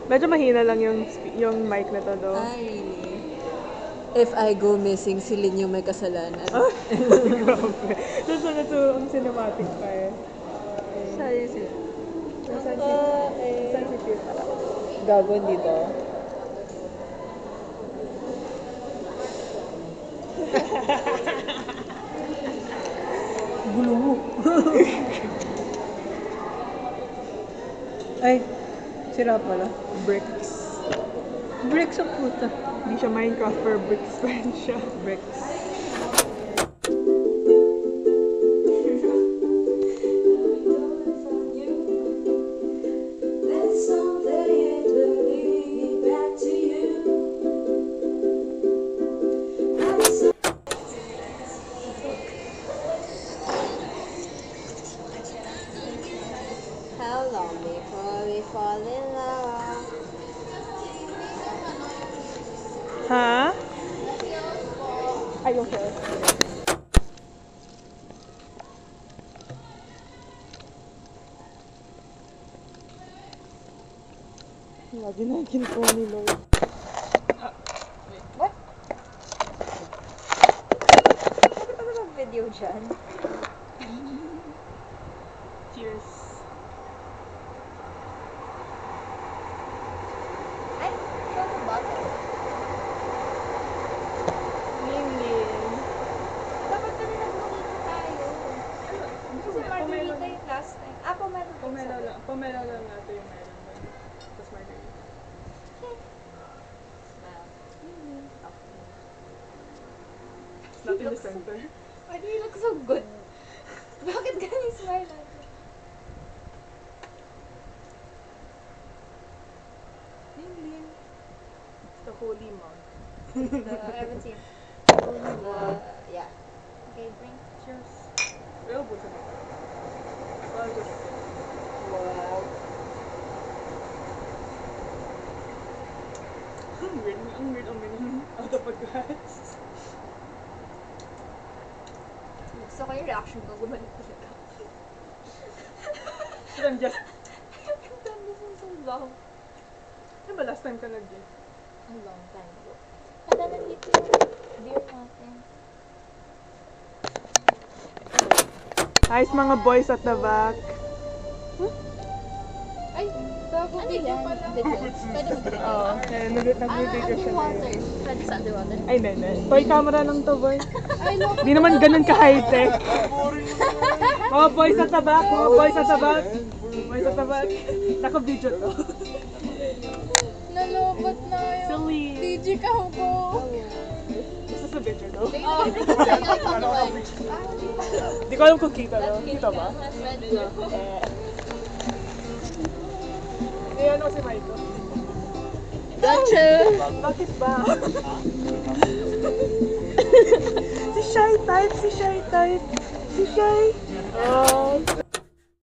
Medyo mahina lang yung mic na to, do. Ay, if I go missing, si Lin yung may kasalanan. Grabe. Susunod to ang cinematic pa eh. Sa'yo sila. Nasaan si Cute? Gagawin dito. Gulo mo. Ay, sira pala. Bricks. Bricks ang puta. Hindi siya Minecraft, pero bricks pa rin siya. Bricks. How long before we fall in love? Ha? Ay, okay. Lagi na yung kinukuha ni Lord. What? Ano bang video dyan? Cheers. Ay, show the bottle. Lingling. Dapat kami nag-mojito tayo. Kasi margarita yung last time. Ah, pomelo. Pomelo lang natin yung meron doon. Tapos margarita. It's not in the center. Why do you look so good? Bakit ganyan smile natin? Lingling. It's the holy mug. I haven't seen. Yeah. Okay, drink. Cheers. Real buto na. I'll just... Wow. Ang weird uminom out of a glass. Gusto ko yung reaction ko. Gumalik ko siya. I'm just... I've done this in so long. Ano ba last time ka nag-gin? A long time ago. Wala na dito yung beer natin. Nice mga boys at the back. Ay, bago video pala. Video? Pwede mag-video? Oo. Nag-video siya. Underwater. Pwede sa underwater? Ay, hindi. Toy camera lang to, boy. Ay, no. Di naman ganun ka-high-tech. Mga boys at the back. Mga boys at the back. Boys at the back. Naka-video to. Nalobot na yun. Silly. DJ ka ko. Basta sa video to. Oh, Di ko alam kung kita to. Kita ba? Eh, ano si Michael? Gotcha! Bakit ba? si Shy type. Si Shy. Oh.